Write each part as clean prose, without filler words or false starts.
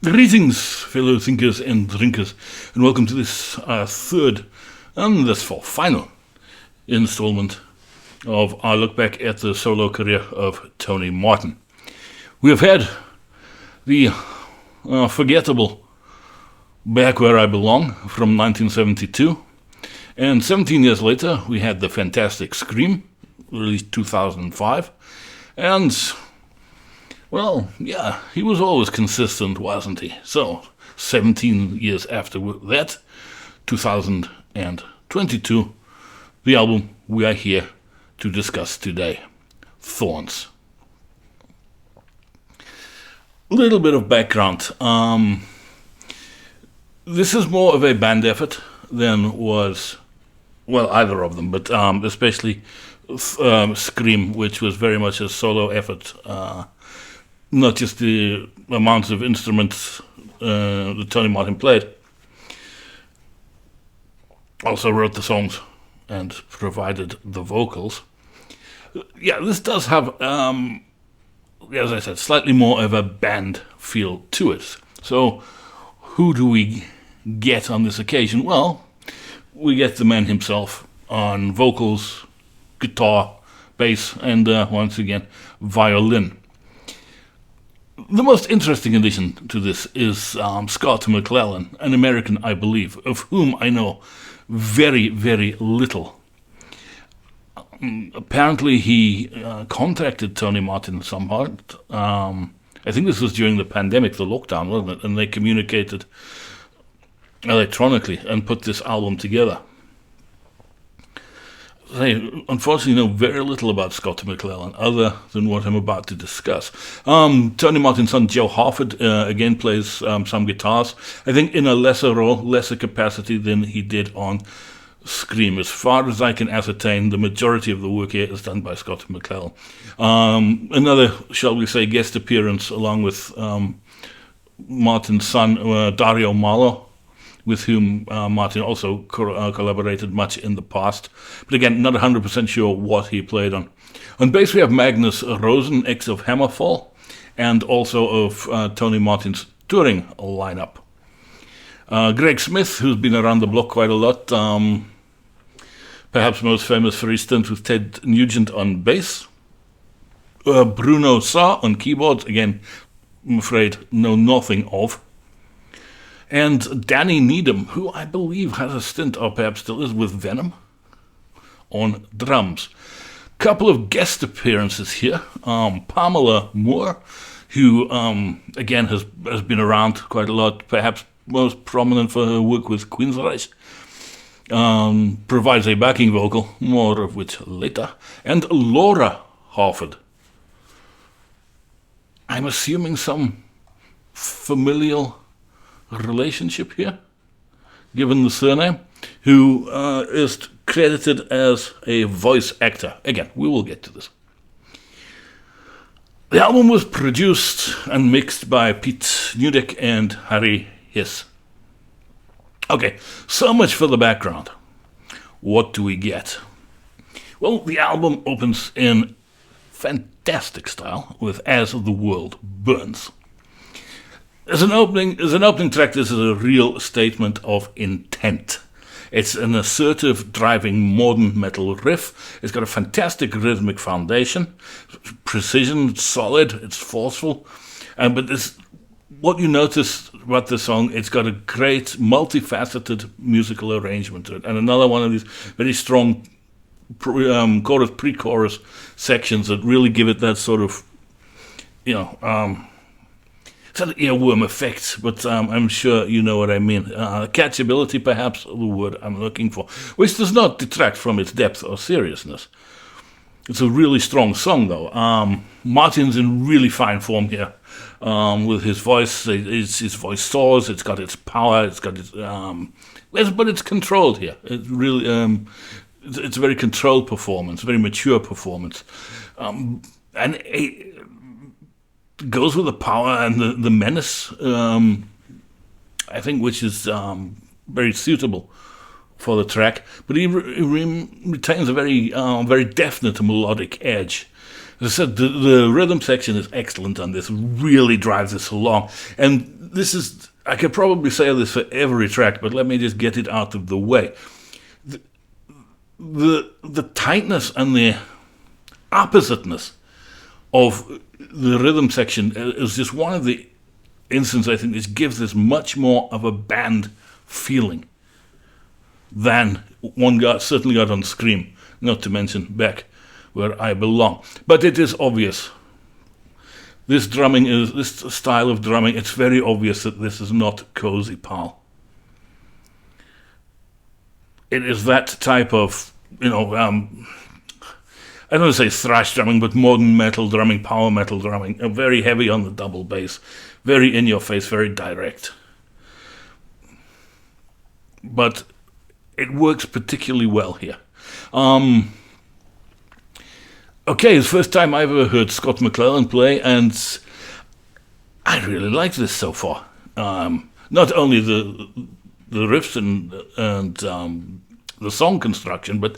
Greetings, fellow thinkers and drinkers, and welcome to this third and this final installment of our look back at the solo career of Tony Martin. We have had the forgettable Back Where I Belong from 1972, and 17 years later we had the fantastic Scream, released 2005, and well, yeah, he was always consistent, wasn't he? So, 17 years after that, 2022, the album we are here to discuss today, Thorns. A little bit of background. This is more of a band effort than was, well, either of them, but especially Scream, which was very much a solo effort. Not just the amounts of instruments that Tony Martin played, also wrote the songs and provided the vocals. Yeah, this does have, as I said, slightly more of a band feel to it. So, who do we get on this occasion? Well, we get the man himself on vocals, guitar, bass, and once again, violin. The most interesting addition to this is Scott McClellan, an American, I believe, of whom I know very, very little. Apparently he contacted Tony Martin somehow. I think this was during the pandemic, the lockdown, wasn't it? And they communicated electronically and put this album together. I unfortunately know very little about Scott McClellan, other than what I'm about to discuss. Tony Martin's son Joe Harford again plays some guitars, I think in a lesser role, lesser capacity than he did on Scream. As far as I can ascertain, the majority of the work here is done by Scott McClellan. Another, shall we say, guest appearance along with Martin's son Dario Malo, with whom Martin also collaborated much in the past. But again, not 100% sure what he played on. On bass we have Magnus Rosen, ex of Hammerfall, and also of Tony Martin's touring lineup. Greg Smith, who's been around the block quite a lot, perhaps most famous for his stint with Ted Nugent on bass. Bruno Saar on keyboards, again, I'm afraid know nothing of. And Danny Needham, who I believe has a stint, or perhaps still is, with Venom, on drums. Couple of guest appearances here. Pamela Moore, who, again, has been around quite a lot, perhaps most prominent for her work with Queensryche. Provides a backing vocal, more of which later. And Laura Harford. I'm assuming some familial relationship here, given the surname, who is credited as a voice actor. Again, we will get to this. The album was produced and mixed by Pete Nudek and Harry Hiss. Okay, so much for the background. What do we get? Well, the album opens in fantastic style with As the World Burns. As an opening track, this is a real statement of intent. It's an assertive, driving modern metal riff. It's got a fantastic rhythmic foundation, precision, it's solid, it's forceful. But what you notice about the song, it's got a great, multifaceted musical arrangement to it. And another one of these very strong chorus, pre-chorus sections that really give it that sort of, it's an earworm effect, but I'm sure you know what I mean. Catchability, perhaps, the word I'm looking for, which does not detract from its depth or seriousness. It's a really strong song, though. Martin's in really fine form here with his voice. His voice soars. It's got its power. It's got its, but it's controlled here. It really, it's a very controlled performance, very mature performance, and it goes with the power and the menace, I think, which is very suitable for the track, but he retains a very definite melodic edge. As I said, the rhythm section is excellent on this, really drives this along. And this is, I could probably say this for every track, but let me just get it out of the way. The tightness and the oppositeness of the rhythm section is just one of the instances, I think, that gives this much more of a band feeling than one certainly got on Scream, not to mention Back Where I Belong. But it is obvious. This style of drumming, it's very obvious that this is not Cozy Powell. It is that type of, I don't want to say thrash drumming, but modern metal drumming, power metal drumming, very heavy on the double bass, very in your face, very direct. But it works particularly well here. Okay, it's the first time I ever heard Scott McClellan play, and I really like this so far. Not only the riffs and the song construction, but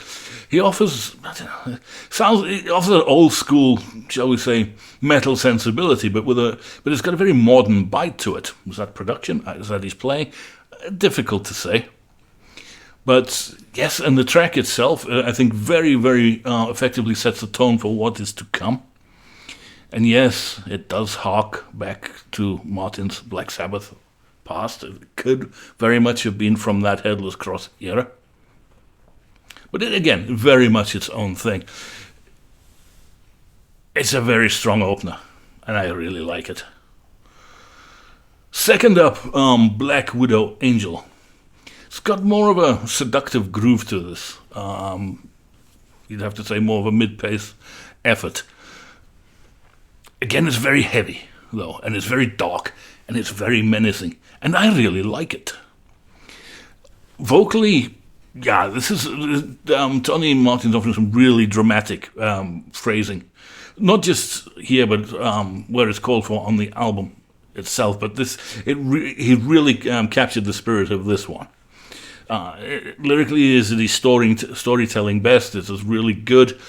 he offers, he offers an old school, shall we say, metal sensibility, but it's got a very modern bite to it. Is that production? Is that his playing? Difficult to say. But yes, and the track itself, I think, very, very effectively sets the tone for what is to come. And yes, it does hark back to Martin's Black Sabbath past. It could very much have been from that Headless Cross era. But again, very much its own thing. It's a very strong opener, and I really like it. Second up, Black Widow Angel. It's got more of a seductive groove to this. You'd have to say more of a mid-pace effort. Again, it's very heavy, though, and it's very dark, and it's very menacing, and I really like it. Vocally, yeah, this is Tony Martin's offering some really dramatic phrasing, not just here, but where it's called for on the album itself. But he really captured the spirit of this one. Lyrically, is the storytelling best. This is really good.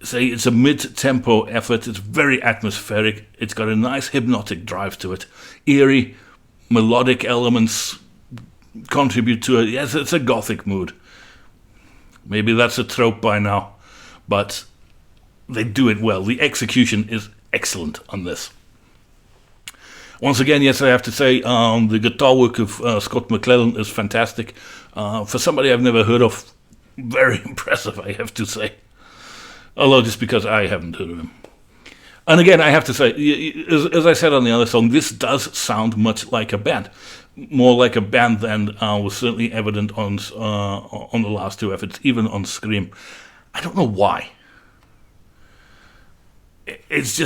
Say it's a mid-tempo effort. It's very atmospheric. It's got a nice hypnotic drive to it. Eerie, melodic elements contribute to it. Yes, it's a gothic mood. Maybe that's a trope by now, but they do it well. The execution is excellent on this. Once again, yes, I have to say, the guitar work of Scott McClellan is fantastic. For somebody I've never heard of, very impressive, I have to say. Although just because I haven't heard of him. And again, I have to say, as I said on the other song, this does sound much like a band. More like a band than was certainly evident on the last two efforts, even on Scream. I don't know why. It's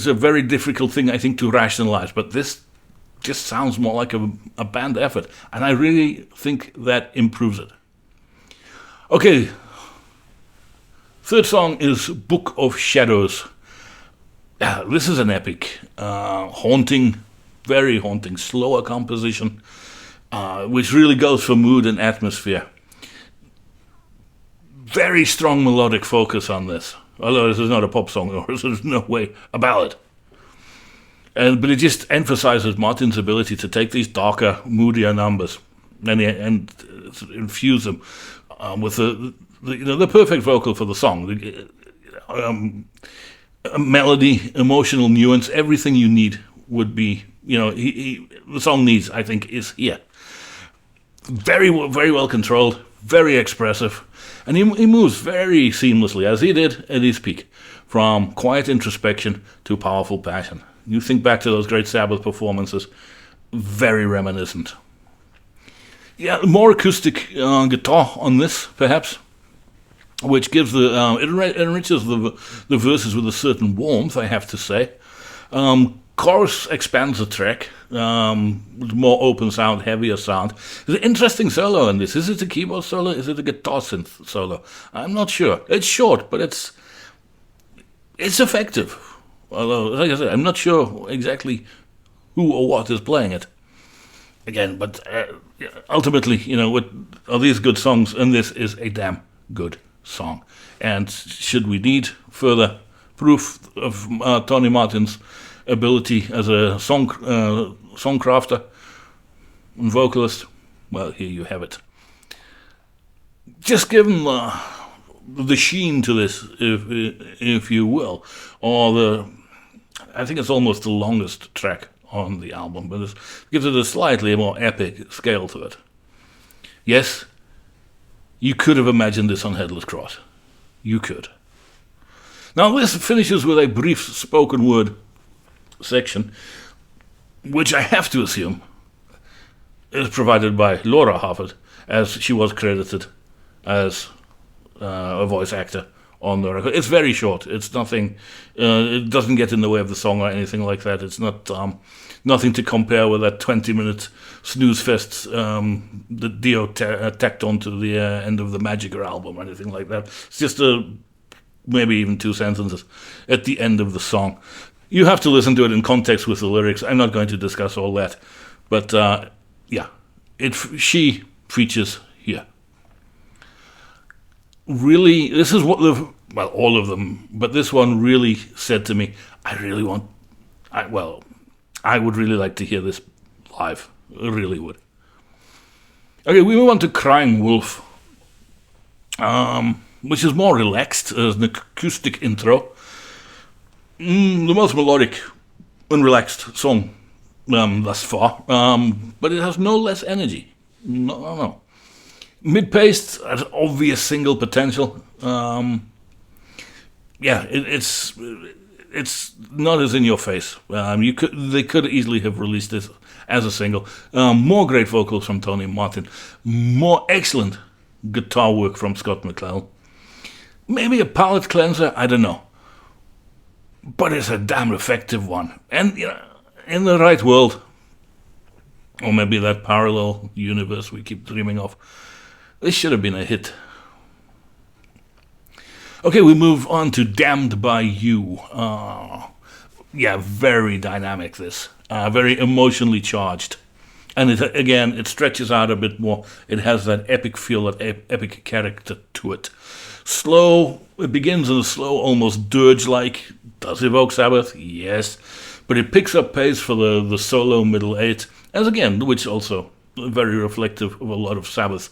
a very difficult thing, I think, to rationalize, but this just sounds more like a band effort, and I really think that improves it. Okay, third song is Book of Shadows. This is an epic, haunting, very haunting, slower composition, which really goes for mood and atmosphere. Very strong melodic focus on this. Although this is not a pop song, or there's no way a ballad. But it just emphasizes Martin's ability to take these darker, moodier numbers and infuse them with the perfect vocal for the song. Melody, emotional nuance, everything you need would be, the song needs, I think, is here. Very, very well controlled, very expressive. And he moves very seamlessly, as he did at his peak, from quiet introspection to powerful passion. You think back to those great Sabbath performances, very reminiscent. Yeah, more acoustic guitar on this, perhaps, which gives it enriches the verses with a certain warmth, I have to say. Chorus expands the track, with more open sound, heavier sound. There's an interesting solo in this. Is it a keyboard solo? Is it a guitar synth solo? I'm not sure. It's short, but it's effective. Although, like I said, I'm not sure exactly who or what is playing it. Again, but ultimately, with these good songs, and this is a damn good song. And should we need further proof of Tony Martin's ability as a songcrafter and vocalist. Well, here you have it. Just give them the sheen to this, if you will, or I think it's almost the longest track on the album, but it gives it a slightly more epic scale to it. Yes, you could have imagined this on Headless Cross. You could. Now this finishes with a brief spoken word section, which I have to assume is provided by Laura Harford, as she was credited as a voice actor on the record. It's very short. It's nothing. It doesn't get in the way of the song or anything like that. It's not nothing to compare with that 20-minute snooze fest that Dio tacked onto the end of the Maçhonquèrre album or anything like that. It's just maybe even 2 sentences at the end of the song. You have to listen to it in context with the lyrics. I'm not going to discuss all that, but yeah, she features here. Really, this is what all of them, but this one really said to me, I would really like to hear this live. I really would. Okay, we move on to Crying Wolf, which is more relaxed as an acoustic intro. The most melodic and relaxed song thus far, but it has no less energy. No. Mid-paced, has obvious single potential. It's not as in your face. They could easily have released this as a single. More great vocals from Tony Martin. More excellent guitar work from Scott McClellan. Maybe a palate cleanser, I don't know. But it's a damn effective one. And in the right world, or maybe that parallel universe we keep dreaming of, this should have been a hit. Okay, we move on to Damned by You. Very dynamic, this. Very emotionally charged. And it stretches out a bit more. It has that epic feel, that epic character to it. Slow, it begins in a slow, almost dirge-like. Does evoke Sabbath? Yes. But it picks up pace for the solo middle eight, as again, which also very reflective of a lot of Sabbath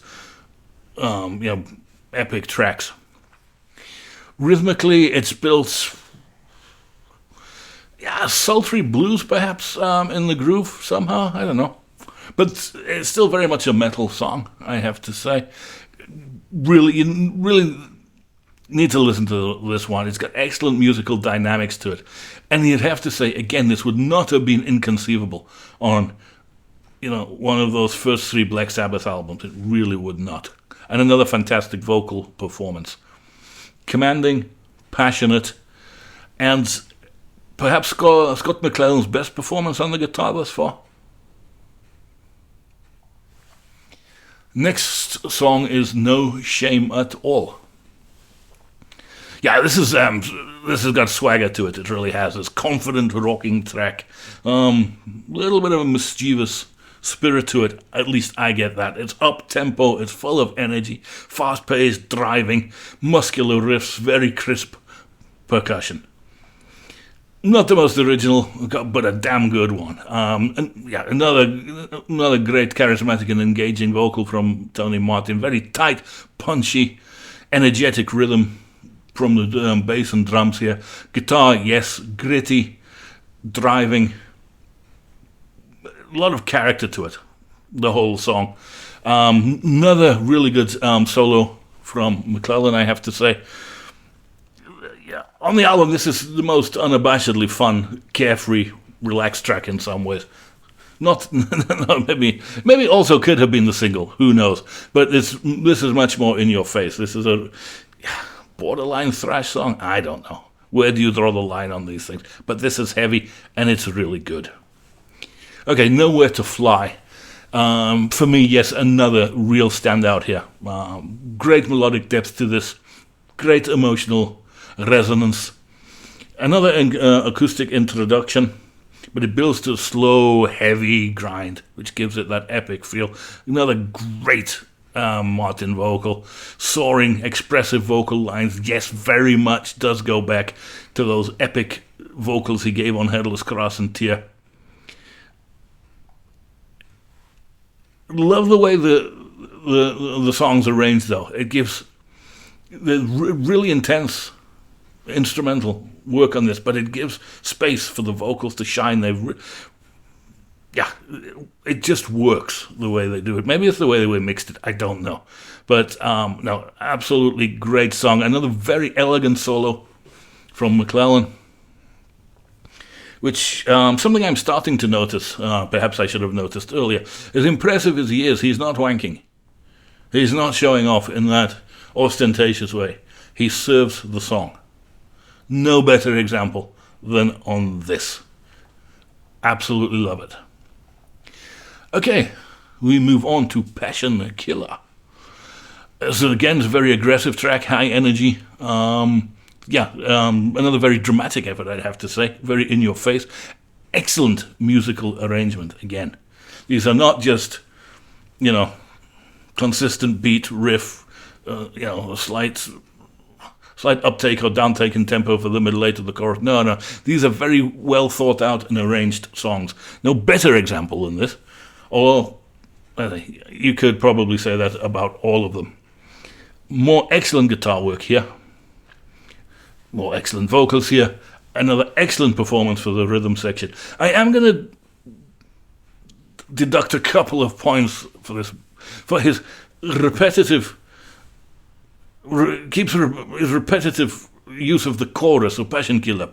epic tracks. Rhythmically, it's built, sultry blues perhaps in the groove somehow. I don't know, but it's still very much a metal song, I have to say. You really need to listen to this one. It's got excellent musical dynamics to it, and you'd have to say again, this would not have been inconceivable on one of those first 3 Black Sabbath albums. It really would not. And another fantastic vocal performance. Commanding, passionate, and perhaps Scott McClellan's best performance on the guitar thus far. Next song is No Shame at All. Yeah, this has got swagger to it. It really has. This confident, rocking track. Little bit of a mischievous spirit to it. At least I get that. It's up-tempo. It's full of energy. Fast-paced, driving, muscular riffs, very crisp percussion. Not the most original, but a damn good one. Another great charismatic and engaging vocal from Tony Martin. Very tight, punchy, energetic rhythm from the bass and drums here. Guitar, yes, gritty, driving. A lot of character to it, the whole song. Another really good solo from McClellan, I have to say. On the album, this is the most unabashedly fun, carefree, relaxed track in some ways. Maybe also could have been the single, who knows. But this is much more in your face. This is a borderline thrash song. I don't know. Where do you draw the line on these things? But this is heavy, and it's really good. Okay, Nowhere to Fly. For me, yes, another real standout here. Great melodic depth to this. Great emotional resonance. Another acoustic introduction, but it builds to a slow, heavy grind, which gives it that epic feel. Another great Martin vocal. Soaring, expressive vocal lines. Yes, very much does go back to those epic vocals he gave on Headless Cross and Tear. Love the way the song's arranged, though. It gives the really intense instrumental work on this, but it gives space for the vocals to shine. It just works the way they do it. Maybe it's the way they mixed it. I don't know. But, no, absolutely great song. Another very elegant solo from McClellan, which, something I'm starting to notice, perhaps I should have noticed earlier. As impressive as he is, he's not wanking. He's not showing off in that ostentatious way. He serves the song. No better example than on this. Absolutely love it. Okay, we move on to Passion Killer. So again, it's a very aggressive track, high energy. Another very dramatic effort, I'd have to say. Very in your face. Excellent musical arrangement, again. These are not just, consistent beat, riff, a slight uptake or downtake in tempo for the middle eight of the chorus. No. These are very well thought out and arranged songs. No better example than this. Although, you could probably say that about all of them. More excellent guitar work here. More excellent vocals here. Another excellent performance for the rhythm section. I am going to deduct a couple of points for this. For his repetitive use of the chorus of Passion Killer.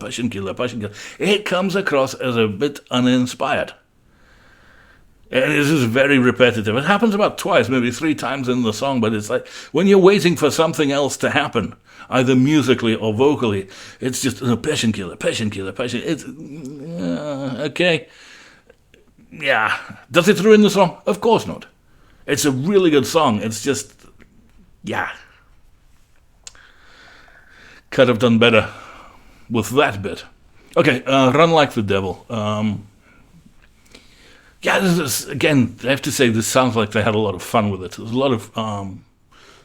It comes across as a bit uninspired. And this is very repetitive. It happens about twice, maybe 3 times in the song, but it's like when you're waiting for something else to happen, either musically or vocally, it's just Passion Killer. It's okay. Yeah. Does it ruin the song? Of course not. It's a really good song. It's just, could have done better with that bit. Okay, Run Like the Devil. This is, again, I have to say, this sounds like they had a lot of fun with it. There's a lot of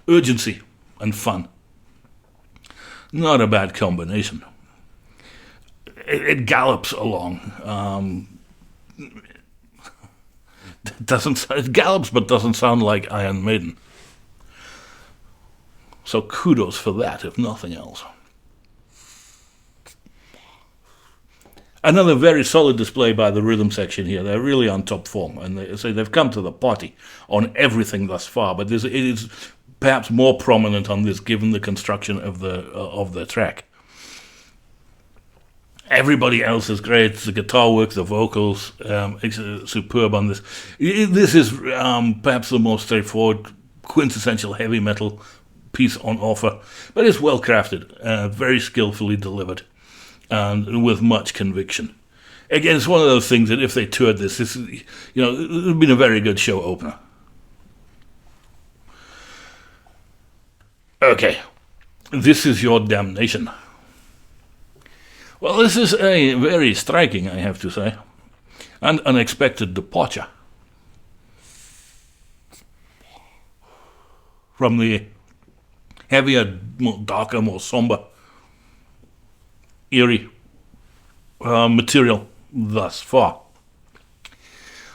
urgency and fun. Not a bad combination. It gallops along. It gallops but doesn't sound like Iron Maiden. So kudos for that, if nothing else. Another very solid display by the rhythm section here. They're really on top form, and they've come to the party on everything thus far. But it is perhaps more prominent on this, given the construction of the track. Everybody else is great. The guitar work, the vocals, superb on this. This is perhaps the most straightforward, quintessential heavy metal piece on offer, but it's well crafted, very skillfully delivered, and with much conviction. Again, it's one of those things that if they toured this, it would have been a very good show opener. Okay, This Is Your Damnation. Well, this is a very striking, I have to say, and unexpected departure from the heavier, more darker, more somber, eerie material thus far.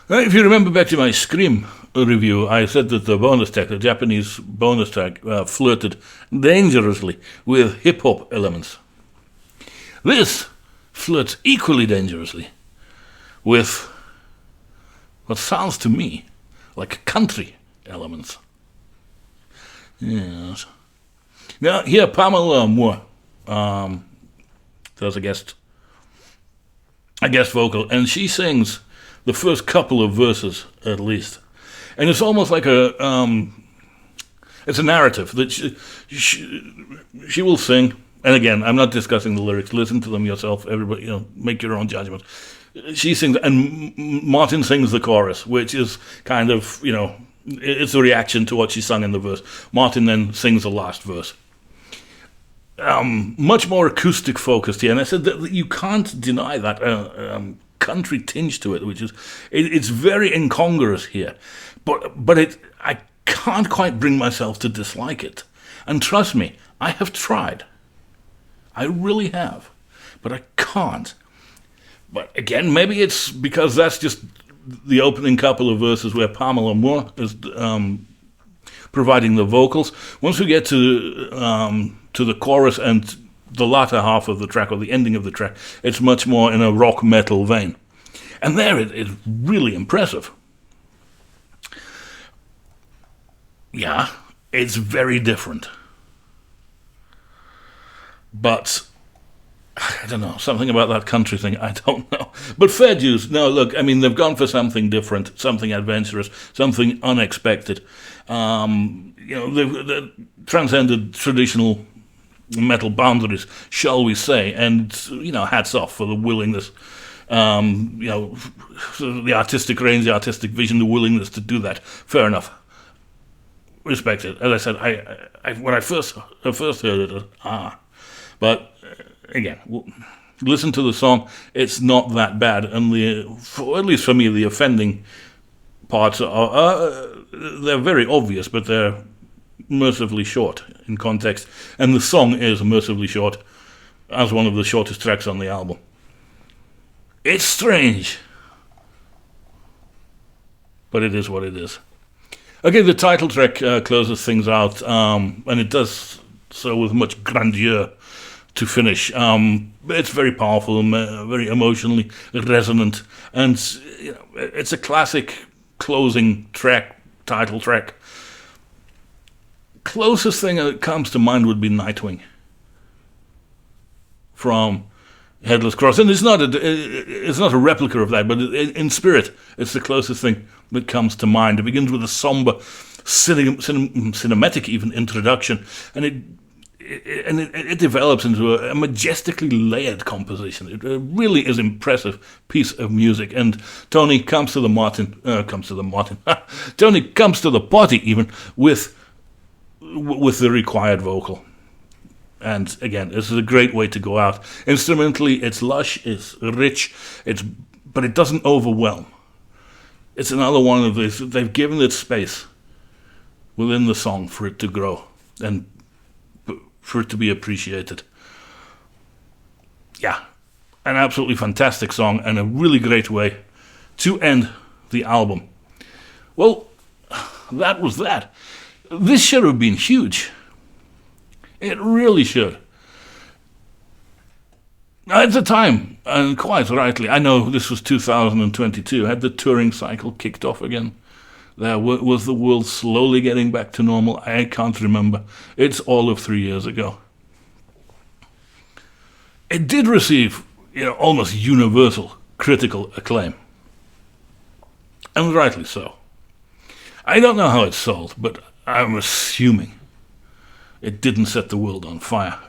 If you remember back to my Scream review, I said that the bonus track, the Japanese bonus track, flirted dangerously with hip-hop elements. This flirts equally dangerously with what sounds to me like country elements. Yes. Now, here Pamela Moore does a guest vocal, and she sings the first couple of verses at least. And it's almost like it's a narrative that she will sing. And again, I'm not discussing the lyrics. Listen to them yourself. Everybody, make your own judgment. She sings, and Martin sings the chorus, which is kind of, it's a reaction to what she sung in the verse. Martin then sings the last verse. Much more acoustic focused here, and I said that you can't deny that country tinge to it, which is it's very incongruous here, but I can't quite bring myself to dislike it. And trust me, I have tried. I really have, but I can't. But again, maybe it's because that's just the opening couple of verses where Pamela Moore is providing the vocals. Once we get to the chorus and the latter half of the track, or the ending of the track, it's much more in a rock metal vein. And there it is really impressive. Yeah, it's very different. But I don't know, something about that country thing, I don't know. But fair dues. No, look, I mean, they've gone for something different, something adventurous, something unexpected. They've transcended traditional metal boundaries, shall we say, and, hats off for the willingness, the artistic range, the artistic vision, the willingness to do that. Fair enough. Respect it. As I said, I when I first heard it, but again, listen to the song. It's not that bad, and at least for me, the offending parts are they're very obvious, but they're mercifully short in context, and the song is mercifully short, as one of the shortest tracks on the album. It's strange, but it is what it is. Okay, the title track closes things out, and it does so with much grandeur to finish. It's very powerful and very emotionally resonant, and it's a classic closing track, title track. Closest thing that comes to mind would be Nightwing from Headless Cross, and it's not a replica of that, but in spirit, it's the closest thing that comes to mind. It begins with a somber, cinematic even introduction, and it develops into a majestically layered composition. It really is an impressive piece of music, and Tony comes to the Tony comes to the party even with the required vocal. And again, this is a great way to go out. Instrumentally, it's lush, it's rich, but it doesn't overwhelm. It's another one of these. They've given it space within the song for it to grow and for it to be appreciated. Yeah, an absolutely fantastic song and a really great way to end the album. Well, that was that. This should have been huge. It really should. At the time, and quite rightly, I know this was 2022, had the touring cycle kicked off again? Was the world slowly getting back to normal? I can't remember. It's all of 3 years ago. It did receive, almost universal critical acclaim. And rightly so. I don't know how it sold, but I'm assuming it didn't set the world on fire.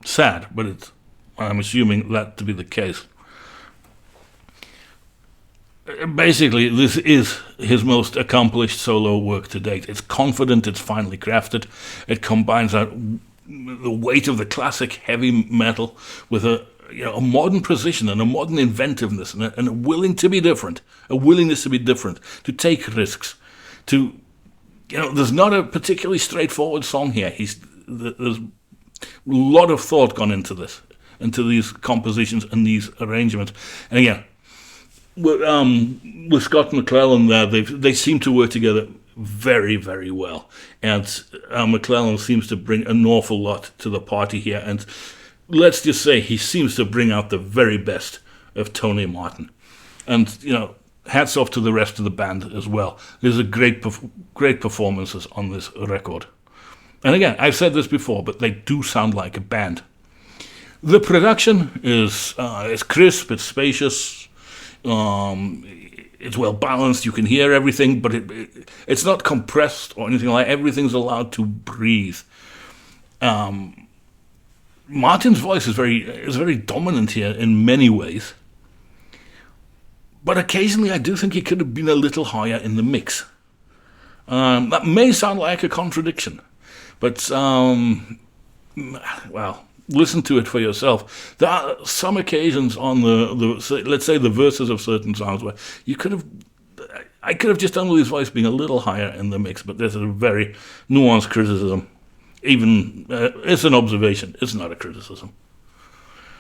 Sad, but I'm assuming that to be the case. Basically, this is his most accomplished solo work to date. It's confident, it's finely crafted. It combines the weight of the classic heavy metal with a modern precision and a modern inventiveness and a willingness to be different, to take risks, there's not a particularly straightforward song here. There's a lot of thought gone into these compositions and these arrangements. And again, with Scott McClellan there, they seem to work together very, very well. And McClellan seems to bring an awful lot to the party here. And let's just say he seems to bring out the very best of Tony Martin. And, hats off to the rest of the band as well. There's great performances on this record. And again, I've said this before, but they do sound like a band. The production is crisp, it's spacious, it's well balanced, you can hear everything, but it's not compressed or anything like that. Everything's allowed to breathe. Martin's voice is very dominant here in many ways. But occasionally I do think he could have been a little higher in the mix. That may sound like a contradiction, but, listen to it for yourself. There are some occasions on let's say the verses of certain songs where I could have just done with his voice being a little higher in the mix, but there's a very nuanced criticism. Even, it's an observation, it's not a criticism.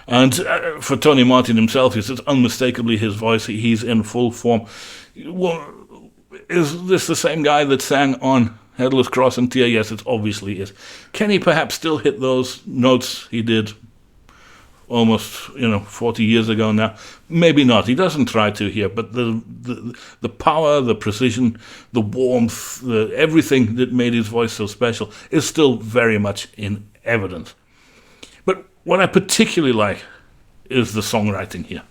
And for Tony Martin himself, he says unmistakably his voice, he's in full form. Well, is this the same guy that sang on Headless Cross and Tear? Yes, it obviously is. Can he perhaps still hit those notes he did almost 40 years ago now? Maybe not. He doesn't try to here, but the power, the precision, the warmth, everything that made his voice so special is still very much in evidence. But what I particularly like is the songwriting here.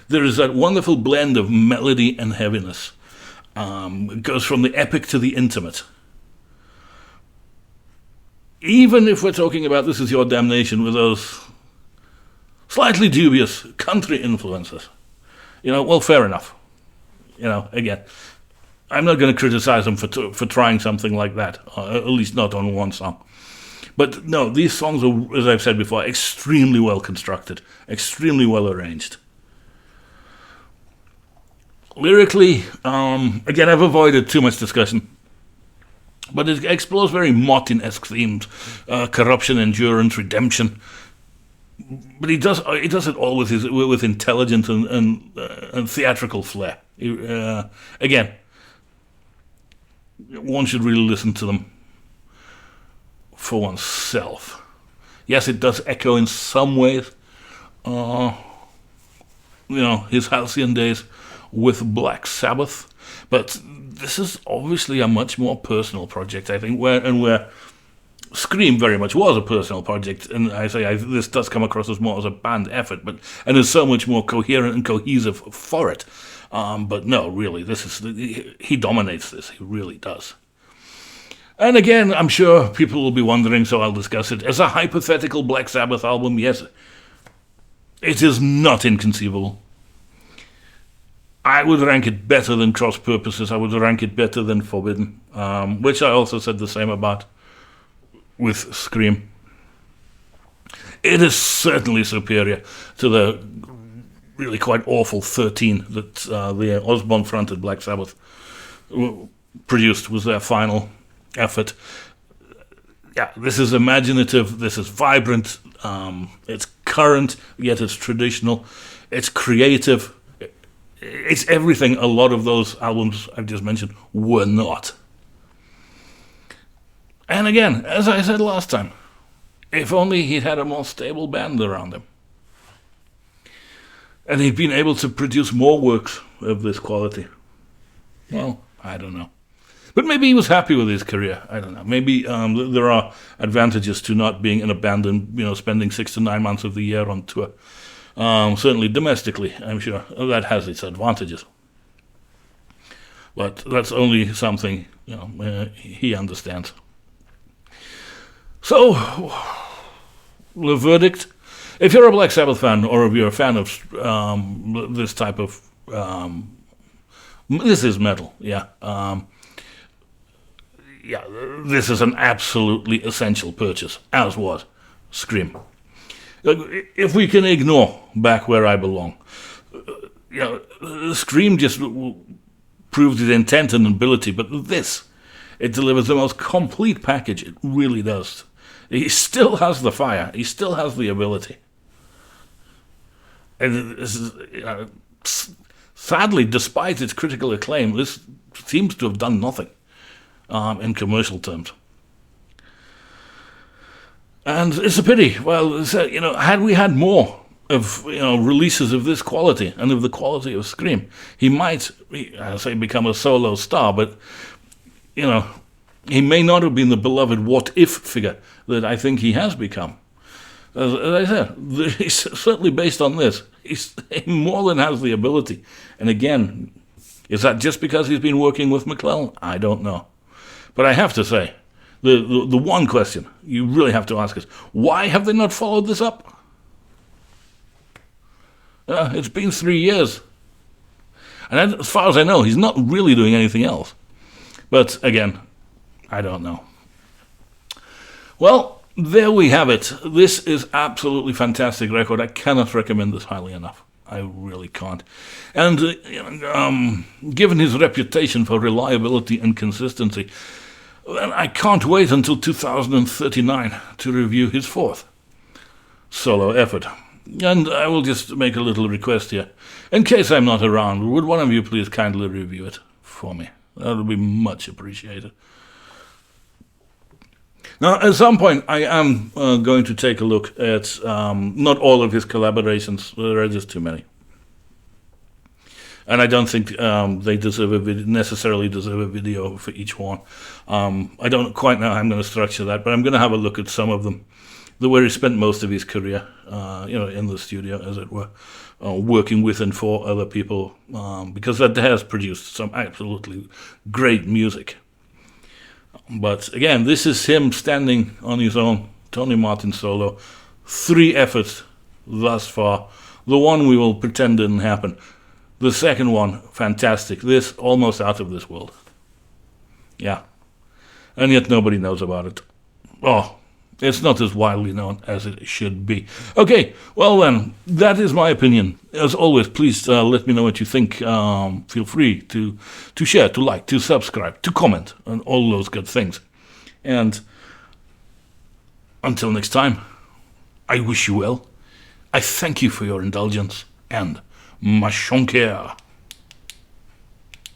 There is that wonderful blend of melody and heaviness. It goes from the epic to the intimate. Even if we're talking about This Is Your Damnation with those slightly dubious country influences, well, fair enough. Again, I'm not going to criticize them for trying something like that, or at least not on one song. But no, these songs are, as I've said before, extremely well constructed, extremely well arranged. Lyrically, again, I've avoided too much discussion, but it explores very Martin-esque themes, corruption, endurance, redemption. But he does it all with intelligence and theatrical flair. Again, one should really listen to them for oneself. Yes, it does echo in some ways, his halcyon days with Black Sabbath, but this is obviously a much more personal project, I think, where Scream very much was a personal project, and this does come across as more as a band effort, and is so much more coherent and cohesive for it. But no, really, he dominates this. He really does. And again, I'm sure people will be wondering, so I'll discuss it. As a hypothetical Black Sabbath album, yes, it is not inconceivable. I would rank it better than Cross Purposes. I would rank it better than Forbidden, which I also said the same about with Scream. It is certainly superior to the really quite awful 13 that the Osbourne-fronted Black Sabbath produced, was their final effort. Yeah, this is imaginative, this is vibrant, it's current, yet it's traditional, it's creative, it's everything a lot of those albums I've just mentioned were not. And again, as I said last time, if only he'd had a more stable band around him. And he'd been able to produce more works of this quality. Well, I don't know. But maybe he was happy with his career. I don't know. Maybe there are advantages to not being in a band and spending 6 to 9 months of the year on tour. Certainly domestically, I'm sure that has its advantages. But that's only something he understands. So, the verdict: if you're a Black Sabbath fan, or if you're a fan of this type of this is metal, this is an absolutely essential purchase, as was Scream. If we can ignore Back Where I Belong, Scream just proved its intent and ability, but it delivers the most complete package. It really does. He still has the fire. He still has the ability. And this is, sadly, despite its critical acclaim, this seems to have done nothing in commercial terms. And it's a pity. Well, had we had more of releases of this quality and of the quality of Scream, he might, become a solo star. But he may not have been the beloved what-if figure that I think he has become. As I said, he's certainly based on this. He more than has the ability. And again, is that just because he's been working with McClellan? I don't know. But I have to say, the one question you really have to ask is, why have they not followed this up? It's been 3 years. And as far as I know, he's not really doing anything else. But again, I don't know. Well, there we have it. This is absolutely fantastic record. I cannot recommend this highly enough. I really can't. And given his reputation for reliability and consistency, I can't wait until 2039 to review his fourth. solo effort. And I will just make a little request here. In case I'm not around, would one of you please kindly review it for me? That would be much appreciated. Now, at some point, I am going to take a look at not all of his collaborations. There are just too many. And I don't think they necessarily deserve a video for each one. I don't quite know how I'm going to structure that, but I'm going to have a look at some of them, where he spent most of his career, in the studio, as it were, working with and for other people, because that has produced some absolutely great music. But again, this is him standing on his own, Tony Martin solo, 3 efforts thus far. The one we will pretend didn't happen. The second one, fantastic. This, almost out of this world. Yeah. And yet nobody knows about it. Oh, it's not as widely known as it should be. Okay, well then, that is my opinion. As always, please let me know what you think. Feel free to share, to like, to subscribe, to comment, and all those good things. And until next time, I wish you well. I thank you for your indulgence, and Maçhonquèrre.